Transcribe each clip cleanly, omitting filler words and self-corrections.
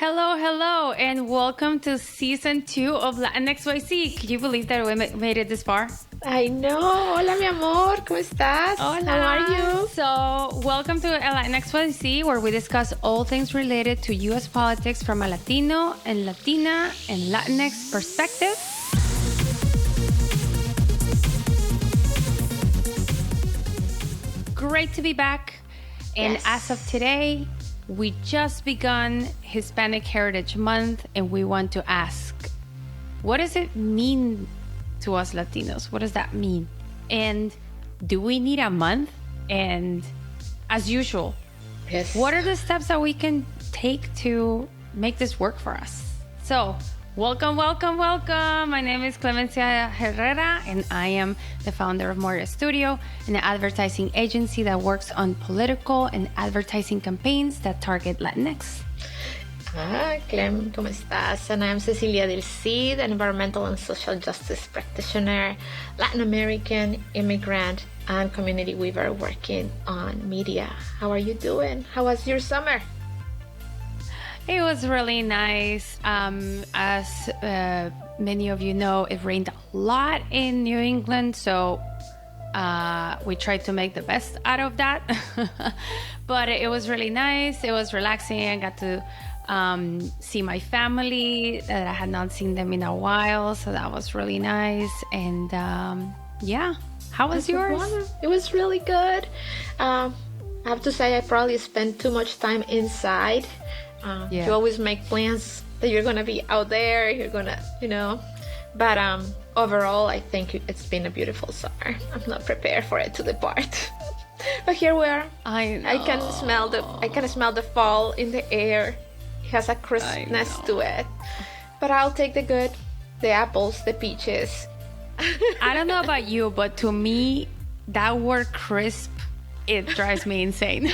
Hello, hello, and welcome to season 2 of Latinx YC. Can you believe that we made it this far? I know. Hola, mi amor. ¿Cómo estás? Hola. How are you? So, welcome to Latinx YC, where we discuss all things related to U.S. politics from a Latino and Latina and Latinx perspective. Great to be back. And Yes. as of today, we just begun Hispanic Heritage Month, and we want to ask, what does it mean to us Latinos? What does that mean? And do we need a month? And as usual, Yes. what are the steps that we can take to make this work for us? So, welcome, welcome, welcome. My name is Clemencia Herrera, and I am the founder of Moria Studio, an advertising agency that works on political and advertising campaigns that target Latinx. Clem, ¿cómo estás? And I'm Cecilia del Cid, an environmental and social justice practitioner, Latin American, immigrant, and community weaver working on media. How are you doing? How was your summer? It was really nice. As many of you know, it rained a lot in New England, so we tried to make the best out of that. But it was really nice. It was relaxing. I got to see my family that I had not seen them in a while, so that was really nice. And yeah, how was yours? It was really good. I have to say I probably spent too much time inside. You always make plans that you're gonna be out there, you're gonna, but overall I think it's been a beautiful summer. I'm not prepared for it to depart. But here we are. I know. I can smell the fall in the air. It has a crispness to it. But I'll take the good, the apples, the peaches. I don't know about you, but to me, that word crisp, it drives me insane.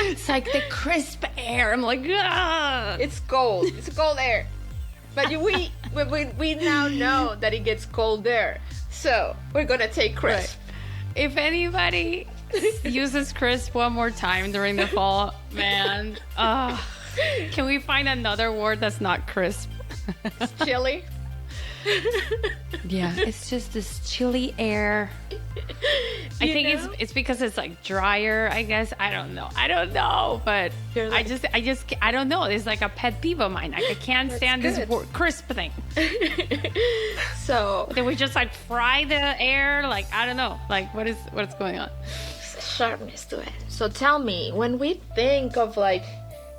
It's like the crisp air. I'm like, ah. It's cold. It's cold air. But we now know that it gets cold there. So we're going to take crisp. Right. If anybody uses crisp one more time during the fall, man, can we find another word that's not crisp? It's chilly. Yeah, it's just this chilly air. I think it's because it's like drier, I guess. I don't know, but like, I don't know. It's like a pet peeve of mine. Like, I can't stand this crisp thing. So did we just like fry the air? Like, I don't know. Like, what's going on? There's a sharpness to it. So tell me, when we think of like,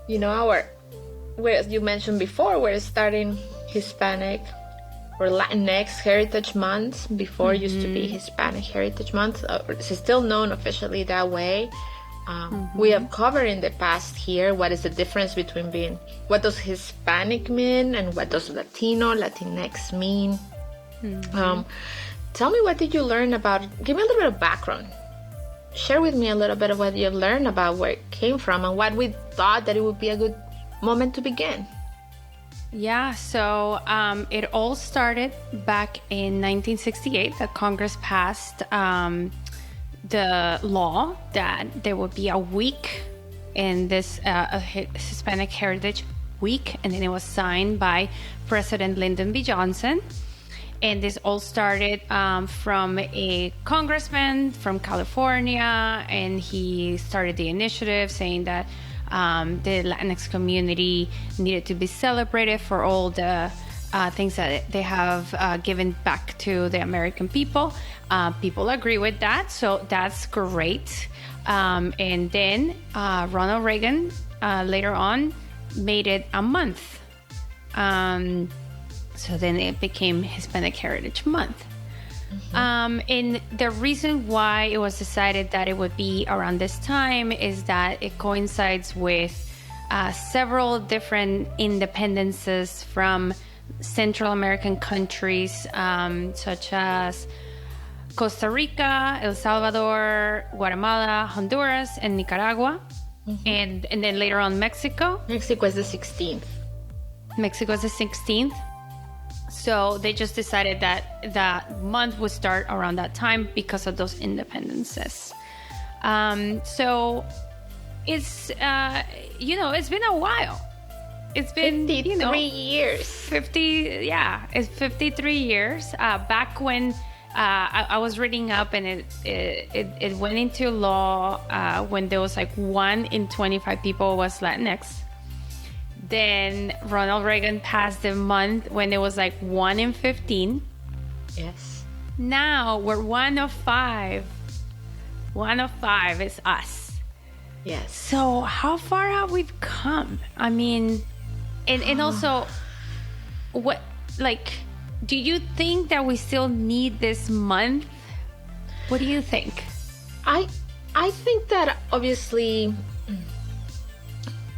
where you mentioned before, we're starting Hispanic or Latinx Heritage Month. Before it used to be Hispanic Heritage Month. It's still known officially that way. We have covered in the past here what is the difference between what does Hispanic mean and what does Latino, Latinx mean. Tell me, what did you learn about, give me a little bit of background. Share with me a little bit of what you've learned about where it came from and what we thought that it would be a good moment to begin. Yeah, so it all started back in 1968 that Congress passed the law that there would be a week in this Hispanic Heritage Week, and then it was signed by President Lyndon B. Johnson. And this all started from a congressman from California, and he started the initiative saying that the Latinx community needed to be celebrated for all the things that they have given back to the American people. People agree with that, so that's great. And then Ronald Reagan later on made it a month. So then it became Hispanic Heritage Month. And the reason why it was decided that it would be around this time is that it coincides with several different independences from Central American countries, such as Costa Rica, El Salvador, Guatemala, Honduras, and Nicaragua. And then later on Mexico. Mexico is the 16th. Mexico is the 16th. So they just decided that that month would start around that time because of those independences. So it's, it's been a while. it's been 53 years. 50, yeah, it's 53 years. Back when I was reading up, and it went into law when there was like 1 in 25 people was Latinx. Then Ronald Reagan passed the month when it was like 1 in 15. Yes. Now we're 1 of 5. 1 of 5 is us. Yes. So how far have we come? I mean, and also, what, like, do you think that we still need this month? What do you think? I think that obviously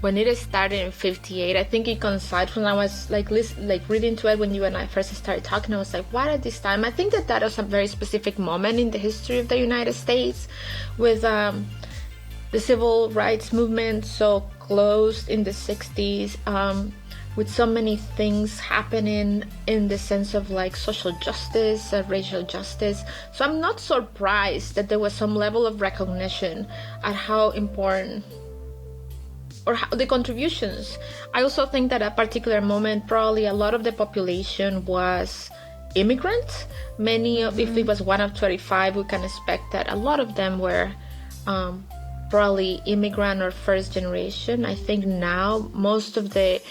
when it started in 58, I think it coincided when I was like reading to it when you and I first started talking. I was like, what at this time? I think that was a very specific moment in the history of the United States, with the civil rights movement so close in the 60s, with so many things happening in the sense of like social justice, racial justice. So I'm not surprised that there was some level of recognition at how important, or how the contributions. I also think that at a particular moment, probably a lot of the population was immigrant. Many of, if it was 1 of 25, we can expect that a lot of them were probably immigrant or first generation. I think now most of the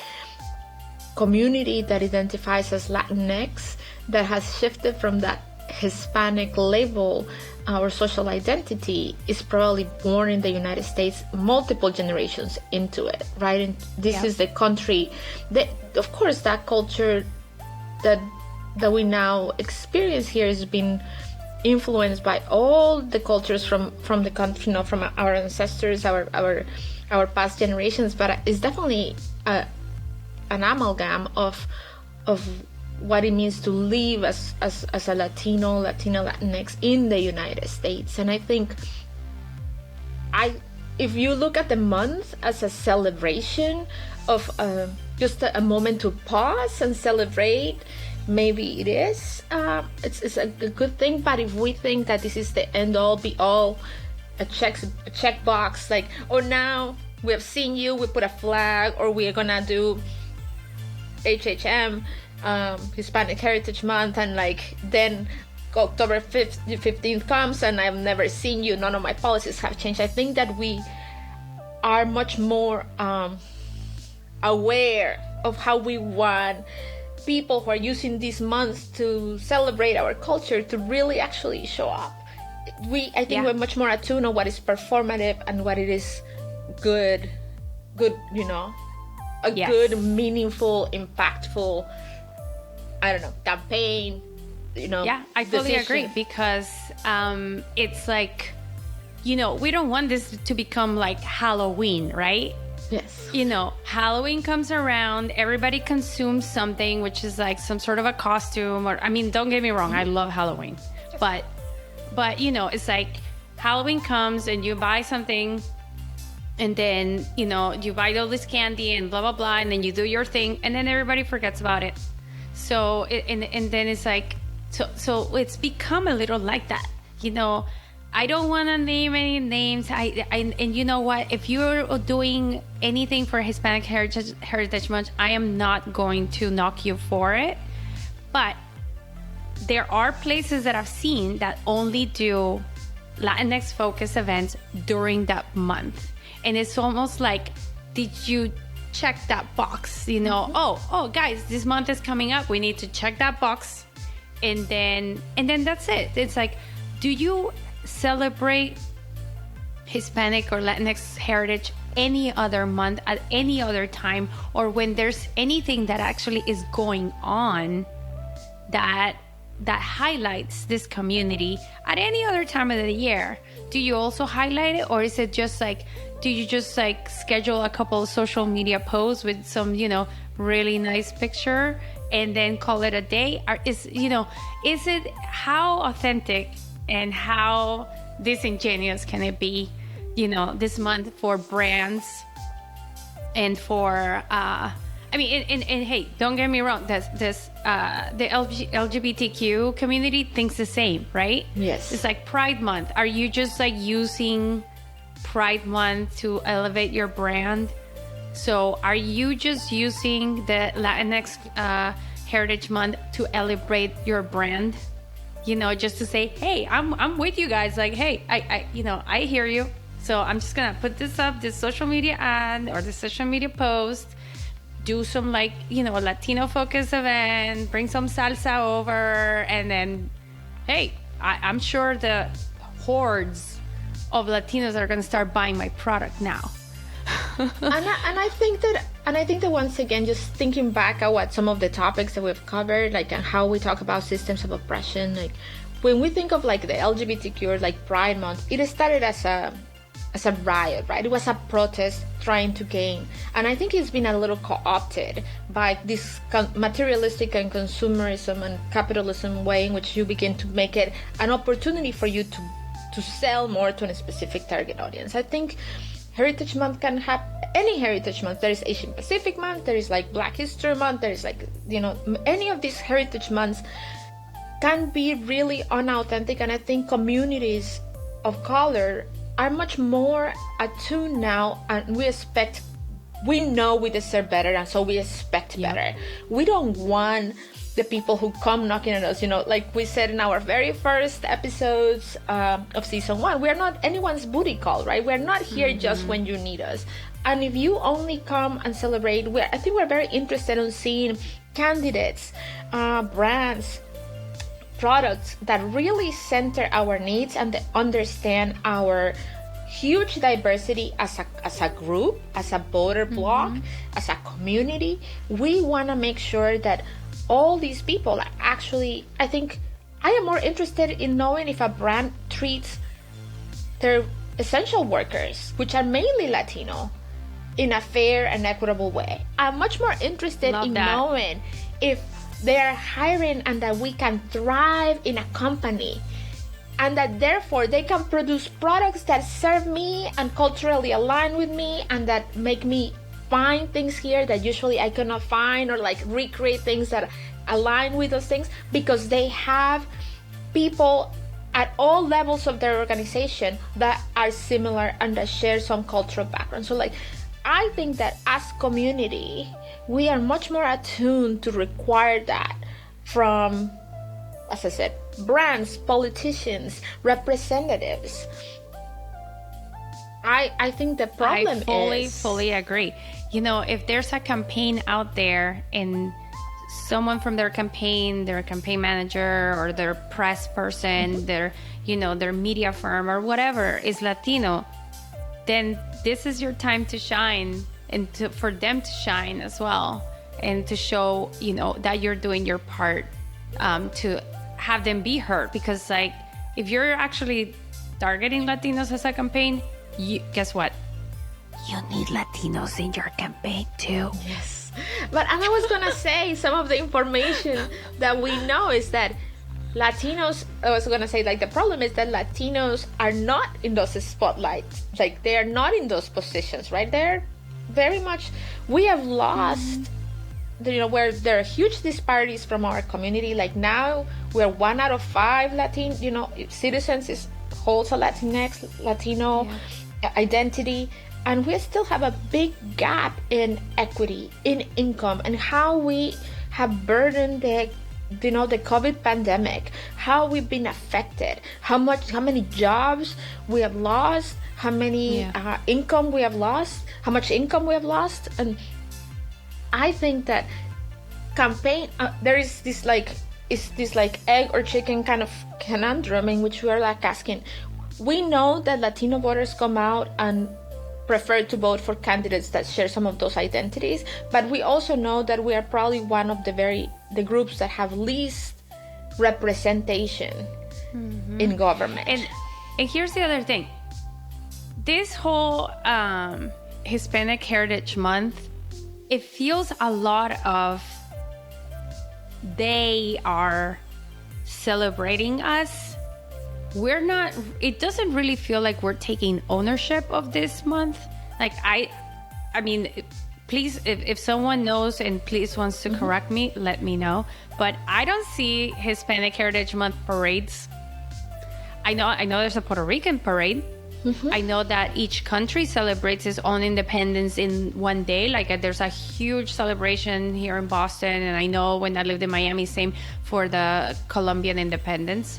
community that identifies as Latinx, that has shifted from that Hispanic label or social identity, is probably born in the United States multiple generations into it, right? And this is the country that, of course, that culture that we now experience here has been influenced by all the cultures from the country, from our ancestors, our past generations, but it's definitely an amalgam of what it means to live as a Latino, Latinx in the United States. And I think if you look at the month as a celebration of just a moment to pause and celebrate, maybe it is. It's a good thing. But if we think that this is the end all be all, a check box, like, oh, now we have seen you, we put a flag, or we are gonna do HHM, Hispanic Heritage Month, and like then October 15th comes and I've never seen you, none of my policies have changed. I think that we are much more aware of how we want people who are using these months to celebrate our culture to really actually show up. I think we're much more attuned on what is performative and what it is good, good, meaningful, impactful, campaign, Yeah, I fully agree, because it's like, we don't want this to become like Halloween, right? Yes. Halloween comes around, everybody consumes something, which is like some sort of a costume, or, I mean, don't get me wrong, I love Halloween, but it's like Halloween comes and you buy something, and then, you buy all this candy and blah, blah, blah, and then you do your thing, and then everybody forgets about it. So, and then it's like, so it's become a little like that, I don't want to name any names. And you know what? If you're doing anything for Hispanic Heritage Month, I am not going to knock you for it. But there are places that I've seen that only do Latinx focus events during that month. And it's almost like, did you check that box? Oh, guys, this month is coming up. We need to check that box. And then that's it. It's like, do you celebrate Hispanic or Latinx heritage any other month, at any other time, or when there's anything that actually is going on that highlights this community at any other time of the year? Do you also highlight it, or is it just like, do you just like schedule a couple of social media posts with some really nice picture and then call it a day? Or is it, how authentic and how disingenuous can it be, this month for brands and for, and hey, don't get me wrong, the LGBTQ community thinks the same, right? Yes. It's like Pride Month. Are you just like using Pride Month to elevate your brand? So are you just using the Latinx Heritage Month to elevate your brand? You know, just to say, hey, I'm with you guys. Like, hey, I hear you. So I'm just gonna put this up, this social media ad or this social media post, do some like, Latino focus event, bring some salsa over, and then, hey, I'm sure the hordes of Latinos are gonna start buying my product now. and I think that once again, just thinking back at what some of the topics that we've covered, like, and how we talk about systems of oppression, like when we think of like the LGBTQ or like Pride Month, it started as a riot, right? It was a protest trying to gain, and I think it's been a little co-opted by this materialistic and consumerism and capitalism way in which you begin to make it an opportunity for you to sell more to a specific target audience. I think Heritage Month can have any Heritage Month. There is Asian Pacific Month, there is like Black History Month, there is like, any of these Heritage Months can be really unauthentic, and I think communities of color are much more attuned now, and we know we deserve better, and so we expect better. We don't want the people who come knocking at us, like we said in our very first episodes of season 1, we are not anyone's booty call, right? We're not here just when you need us. And if you only come and celebrate, I think we're very interested in seeing candidates, brands, products that really center our needs and that understand our huge diversity as a group, as a voter bloc, as a community. We want to make sure that all these people are actually, I think I am more interested in knowing if a brand treats their essential workers, which are mainly Latino, in a fair and equitable way. I'm much more interested in knowing if they are hiring and that we can thrive in a company, and that therefore they can produce products that serve me and culturally align with me, and that make me find things here that usually I cannot find, or like recreate things that align with those things, because they have people at all levels of their organization that are similar and that share some cultural background. So like, I think that as community, we are much more attuned to require that from, as I said, brands, politicians, representatives. I think the problem I fully agree. If there's a campaign out there and someone from their campaign manager or their press person, their media firm or whatever is Latino, then this is your time to shine, and for them to shine as well, and to show, that you're doing your part to have them be heard. Because like, if you're actually targeting Latinos as a campaign, guess what? You need Latinos in your campaign too. Yes. But I was gonna say, some of the information that we know is that Latinos, I was gonna say, like, the problem is that Latinos are not in those spotlights. Like, they are not in those positions, right? They're very much, we have lost, where there are huge disparities from our community. Like, now we're 1 out of 5 citizens holds a Latino identity, and we still have a big gap in equity, in income, and how we have burdened the COVID pandemic, how we've been affected, how many jobs we have lost, how many income we have lost, how much income we have lost. And I think that campaign, there is this egg or chicken kind of conundrum in which we are like asking, we know that Latino voters come out and prefer to vote for candidates that share some of those identities, but we also know that we are probably one of the groups that have least representation in government. And here's the other thing. This whole Hispanic Heritage Month, it feels a lot of they are celebrating us. We're not, it doesn't really feel like we're taking ownership of this month. Like, I mean, please, if someone knows and please wants to correct me, let me know. But I don't see Hispanic Heritage Month parades. I know there's a Puerto Rican parade, I know that each country celebrates its own independence in one day. Like there's a huge celebration here in Boston, and I know when I lived in Miami, same for the Colombian independence.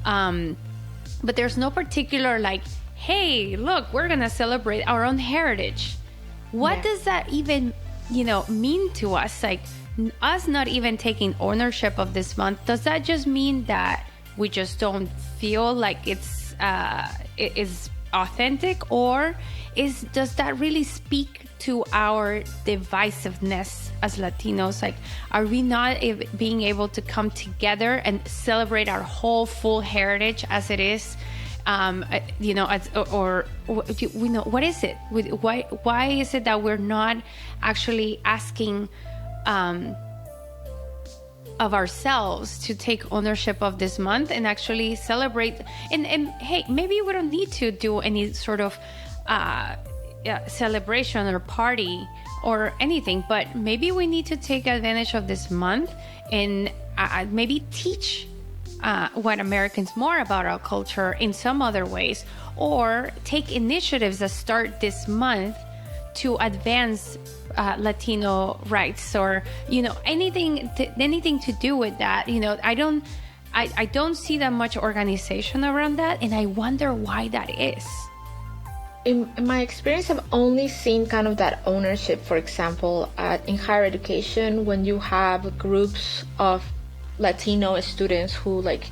But there's no particular like, hey, look, we're gonna celebrate our own heritage. What does that even, mean to us? Like us not even taking ownership of this month, does that just mean that we just don't feel like it is authentic, or does that really speak to our divisiveness as Latinos? Like, are we not being able to come together and celebrate our whole full heritage as it is? What is it? Why is it that we're not actually asking of ourselves to take ownership of this month and actually celebrate? And hey, maybe we don't need to do any sort of celebration or party or anything, but maybe we need to take advantage of this month and maybe teach what Americans more about our culture in some other ways, or take initiatives that start this month to advance Latino rights, or anything to do with that. I don't see that much organization around that, and I wonder why that is. In my experience, I've only seen kind of that ownership, for example, in higher education, when you have groups of Latino students who like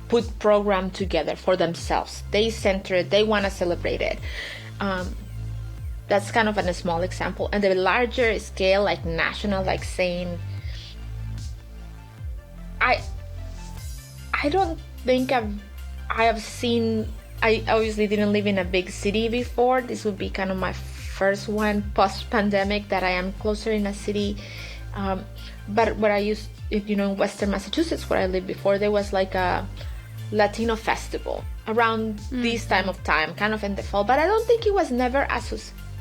put program together for themselves. They center it, they want to celebrate it. That's kind of a small example. And the larger scale, like national, like saying, I don't think I have seen. I obviously didn't live in a big city before. This would be kind of my first one post-pandemic that I am closer in a city. But where I used, in Western Massachusetts, where I lived before, there was like a Latino festival around this time of time, kind of in the fall. But I don't think it was never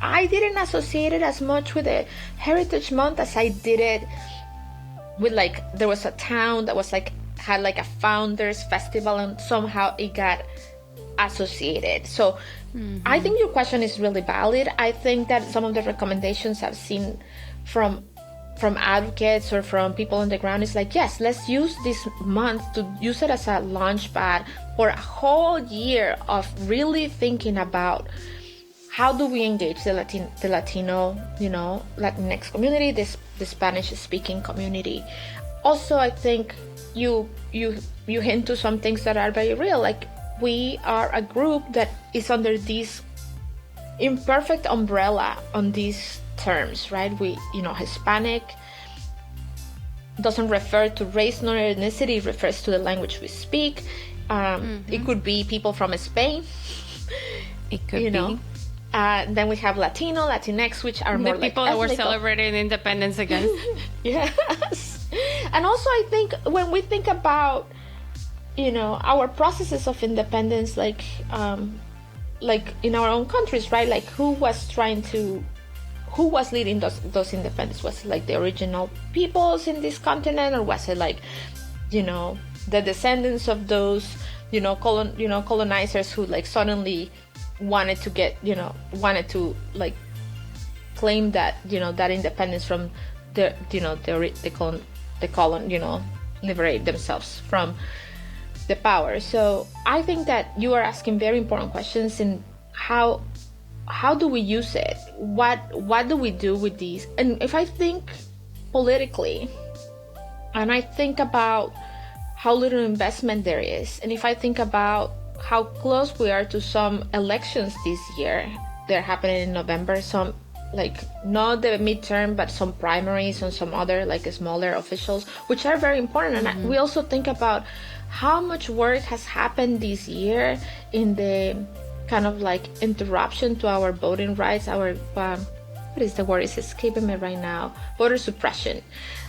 I didn't associate it as much with the Heritage Month as I did it with there was a town that was had a founders festival, and somehow it got associated. So I think your question is really valid. I think that some of the recommendations I've seen from advocates or from people on the ground is yes, let's use this month to use it as a launch pad for a whole year of really thinking about how do we engage the Latino, Latinx community, the Spanish-speaking community. Also, I think you hint to some things that are very real. We are a group that is under this imperfect umbrella on these terms, right? Hispanic doesn't refer to race nor ethnicity, it refers to the language we speak. It could be people from Spain. It could be. Then we have Latino, Latinx, which are more the people that were celebrating independence against. Yes. And also I think when we think about, our processes of independence, like in our own countries, right? Who was leading those independence? Was it the original peoples in this continent, or was it the descendants of those, colonizers who colonizers wanted to get, wanted to claim that, that independence from the colon, liberate themselves from the power. So I think that you are asking very important questions in how do we use it? What do we do with these? And if I think politically, and I think about how little investment there is, and if I think about how close we are to some elections this year, they're happening in November, some not the midterm, but some primaries and some other smaller officials, which are very important. And we also think about how much work has happened this year in the kind of interruption to our voting rights, our what is the word? It's escaping me right now. Voter suppression.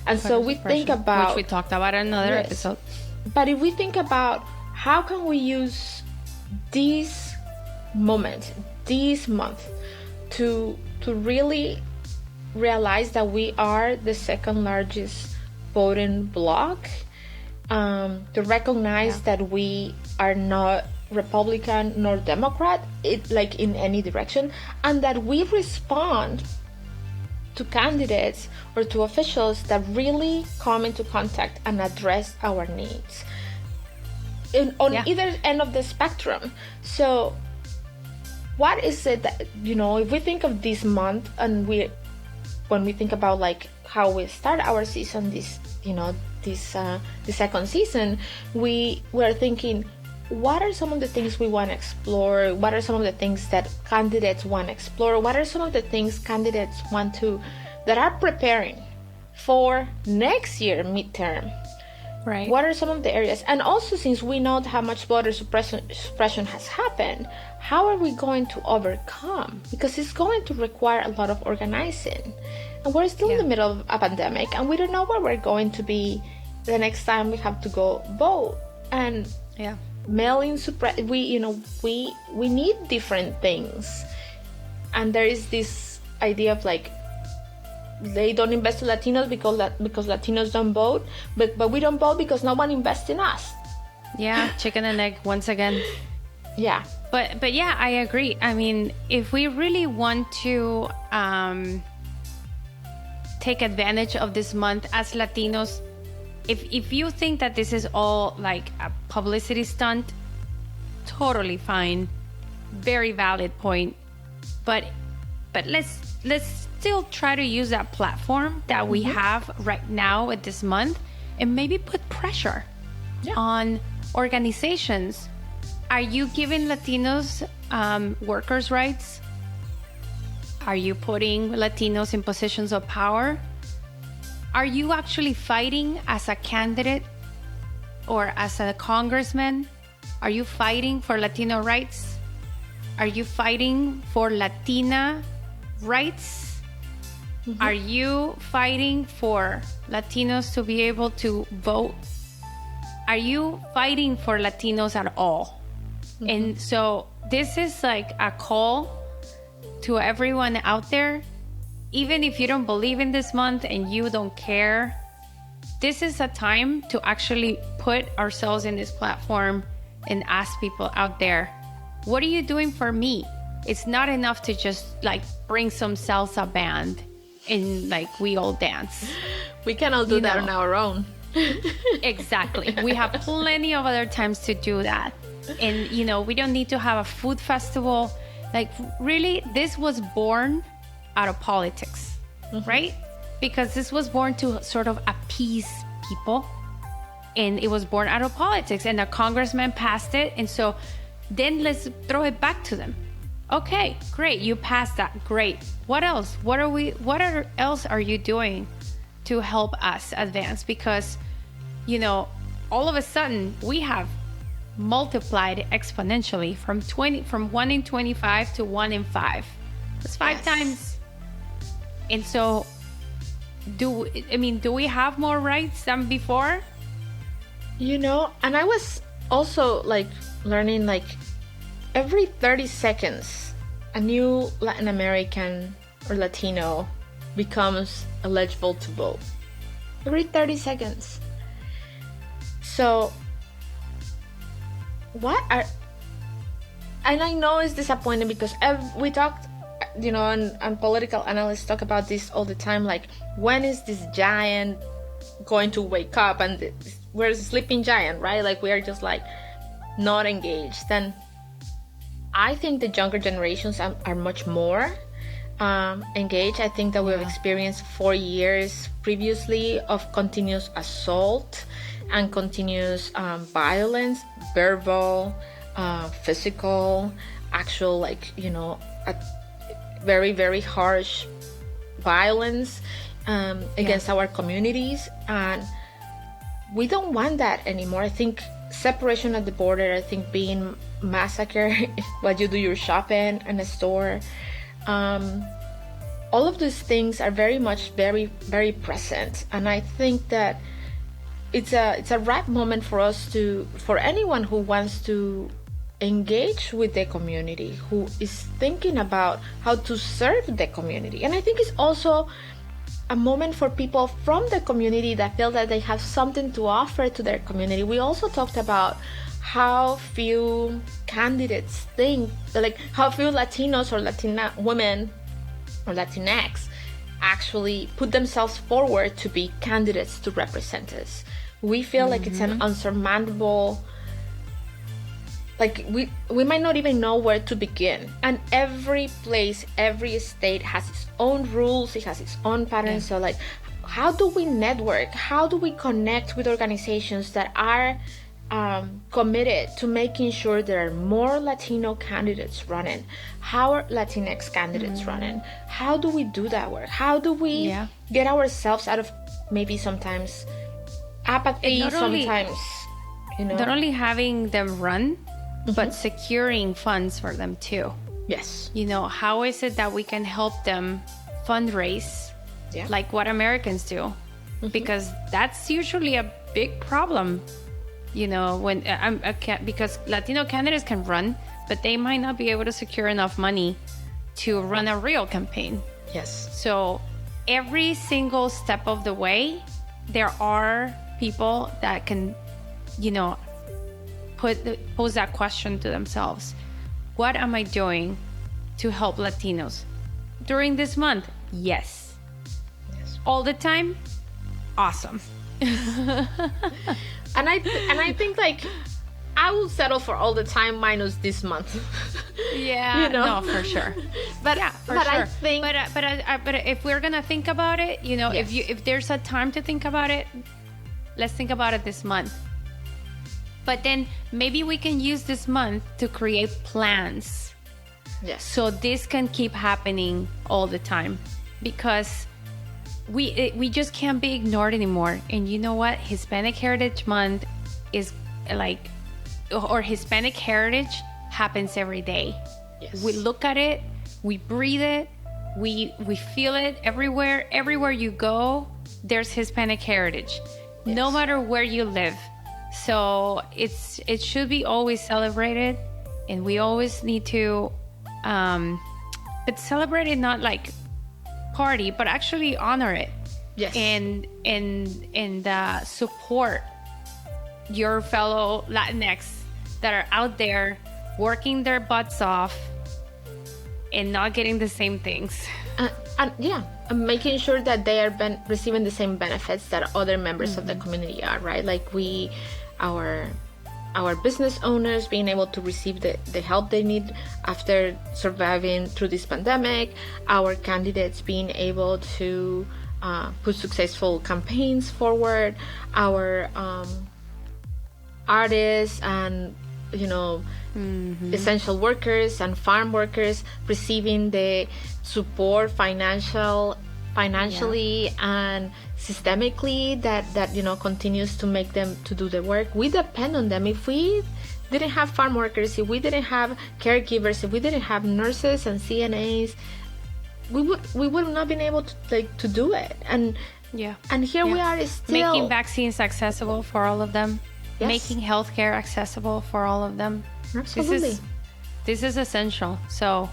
And so we think about, which we talked about in another episode. But if we think about how can we use this moment, this month, to really realize that we are the second largest voting bloc, to recognize that we are not Republican nor Democrat, it like in any direction, and that we respond to candidates or to officials that really come into contact and address our needs on either end of the spectrum. So what is it that, if we think of this month, and when we think about like how we start our season, the second season, we're thinking, what are some of the things we want to explore? What are some of the things that candidates want to explore? What are some of the things candidates that are preparing for next year midterm? Right. What are some of the areas? And also, since we know how much voter suppression has happened, how are we going to overcome? Because it's going to require a lot of organizing. And we're still in the middle of a pandemic, and we don't know where we're going to be the next time we have to go vote. And mail-in we need different things. And there is this idea of like, they don't invest in Latinos because Latinos don't vote, but we don't vote because no one invests in us. Yeah, chicken and egg once again. Yeah. But yeah, I agree. I mean, if we really want to take advantage of this month as Latinos, if you think that this is all like a publicity stunt, totally fine. Very valid point. But let's still try to use that platform that we have right now at this month and maybe put pressure on organizations. Are you giving Latinos workers' rights? Are you putting Latinos in positions of power? Are you actually fighting as a candidate or as a congressman? Are you fighting for Latino rights? Are you fighting for Latina rights? Are you fighting for Latinos to be able to vote? Are you fighting for Latinos at all? And so this is like a call to everyone out there. Even if you don't believe in this month and you don't care, this is a time to actually put ourselves in this platform and ask people out there, what are you doing for me? It's not enough to just like bring some salsa band and like we all dance. We can all do that on our own. Exactly. We have plenty of other times to do that. And, we don't need to have a food festival. Like, really, this was born out of politics, right? Because this was born to sort of appease people. And it was born out of politics. And a congressman passed it. And so then let's throw it back to them. Okay, great. You passed that. Great. What else? What else are you doing to help us advance? Because, all of a sudden we have multiplied exponentially from 1 in 25 to 1 in 5. That's 5 times. And so do we have more rights than before? And I was also like learning, like every 30 seconds a new Latin American or Latino becomes eligible to vote. Every 30 seconds. So and I know it's disappointing because we talked, and political analysts talk about this all the time, like, when is this giant going to wake up? And we're a sleeping giant, right? Like, we are just like not engaged. And I think the younger generations are much more engaged. I think that we've experienced 4 years previously of continuous assault and continuous violence, verbal, physical, actual, like, a very, very harsh violence against our communities. And we don't want that anymore. I think separation at the border, I think being massacred while you do your shopping in a store, all of these things are very much very, very present. And I think that it's a ripe moment for for anyone who wants to engage with the community, who is thinking about how to serve the community. And I think it's also a moment for people from the community that feel that they have something to offer to their community. We also talked about how few candidates think, like how few Latinos or Latina women or Latinx actually put themselves forward to be candidates to represent us. We feel like it's an unsurmountable, like we might not even know where to begin. And every place, every state has its own rules, it has its own patterns. So like, how do we network? How do we connect with organizations that are committed to making sure there are more Latino candidates running? How are Latinx candidates running? How do we do that work? How do we get ourselves out of maybe sometimes apathy, sometimes, you know? Not only having them run, but securing funds for them too. Yes. You know, how is it that we can help them fundraise like what Americans do? Because that's usually a big problem. You know, when because Latino candidates can run, but they might not be able to secure enough money to run a real campaign. Yes. So every single step of the way, there are people that can, you know, pose that question to themselves. What am I doing to help Latinos during this month? Yes. All the time? Awesome. And I think like I will settle for all the time minus this month. Yeah, you know? No, for sure. But sure. I think, but if we're gonna think about it, you know, if there's a time to think about it, let's think about it this month. But then maybe we can use this month to create plans. Yes. So this can keep happening all the time, because we just can't be ignored anymore. And you know what? Hispanic Heritage Month is like, or Hispanic heritage happens every day. Yes. We look at it, we breathe it, we feel it everywhere. Everywhere you go, there's Hispanic heritage, no matter where you live. So it should be always celebrated, and we always need to, but celebrate it, not like party, but actually honor it. Yes. And support your fellow Latinx that are out there working their butts off and not getting the same things. And making sure that they are receiving the same benefits that other members of the community are, right? Like our business owners being able to receive the help they need after surviving through this pandemic, our candidates being able to put successful campaigns forward, our artists and, you know, essential workers and farm workers receiving the support financially and systemically that you know continues to make them to do the work. We depend on them. If we didn't have farm workers, if we didn't have caregivers, if we didn't have nurses and CNAs, we would not been able to do it. And here we are still making vaccines accessible for all of them. Yes. Making healthcare accessible for all of them. Absolutely. This is essential. So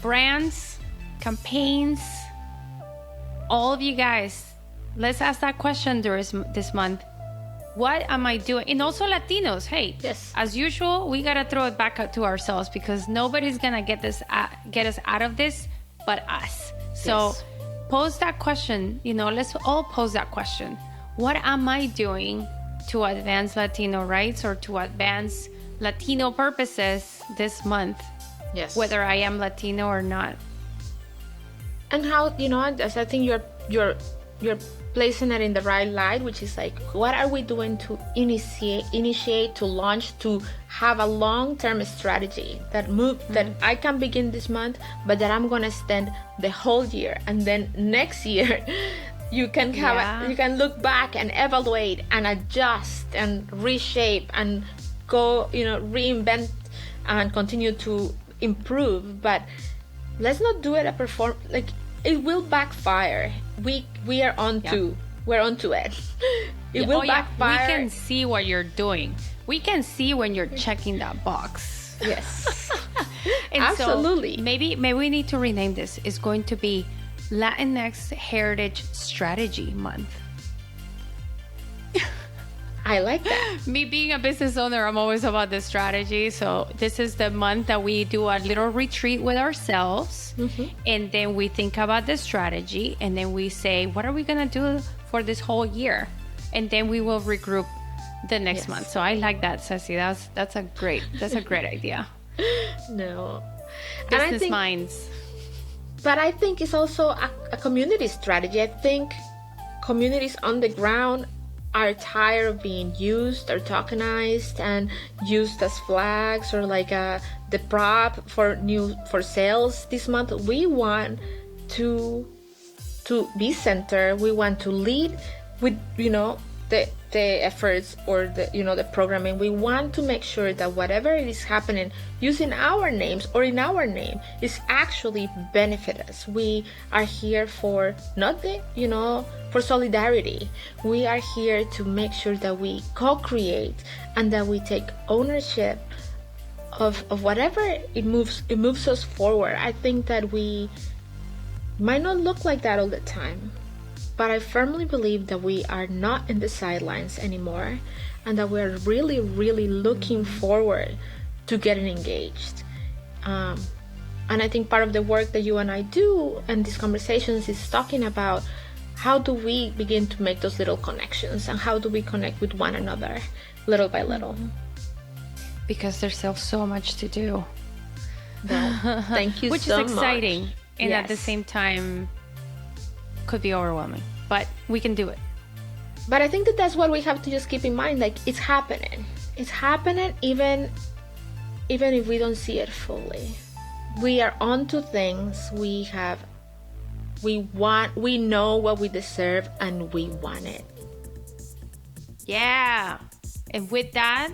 brands, campaigns, all of you guys, let's ask that question this month. What am I doing? And also Latinos, hey, yes, as usual, we gotta throw it back to ourselves, because nobody's gonna get us out of this but us. So pose that question. You know, let's all pose that question. What am I doing to advance Latino rights or to advance Latino purposes this month? Yes, whether I am Latino or not. And how, you know, as I think you're placing it in the right light, which is like, what are we doing to initiate, to launch, to have a long-term strategy that I can begin this month, but that I'm gonna spend the whole year, and then next year you can have you can look back and evaluate and adjust and reshape and go, you know, reinvent and continue to improve. But let's not do it like it will backfire. We are we're onto it. It will backfire. We can see what you're doing. We can see when you're checking that box. Yes. And absolutely. So maybe we need to rename this. It's going to be Latinx Heritage Strategy Month. I like that. Me being a business owner, I'm always about the strategy. So this is the month that we do a little retreat with ourselves. And then we think about the strategy. And then we say, what are we going to do for this whole year? And then we will regroup the next month. So I like that, Ceci. That's a great idea. No. Business minds. But I think it's also a community strategy. I think communities on the ground are tired of being used or tokenized and used as flags or like the prop for sales this month. We want to be centered. We want to lead with the efforts or the programming. We want to make sure that whatever is happening using our names or in our name is actually benefit us. We are here for not for solidarity. We are here to make sure that we co-create and that we take ownership of whatever it moves us forward. I think that we might not look like that all the time, but I firmly believe that we are not in the sidelines anymore and that we're really, really looking forward to getting engaged. And I think part of the work that you and I do and these conversations is talking about how do we begin to make those little connections and how do we connect with one another little by little. Because there's still so much to do. No, thank you Which so much. Which is exciting. And yes. At the same time, could be overwhelming, but we can do it. But I think that that's what we have to just keep in mind. Like, it's happening even if we don't see it fully. We are onto things. We know what we deserve and we want it. Yeah. And with that,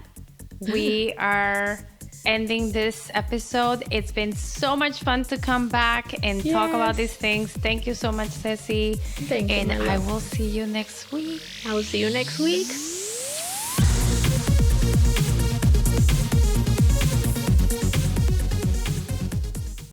we are ending this episode. It's been so much fun to come back and talk about these things. Thank you so much, Ceci. Thank you. And I will see you next week. I will see you next week.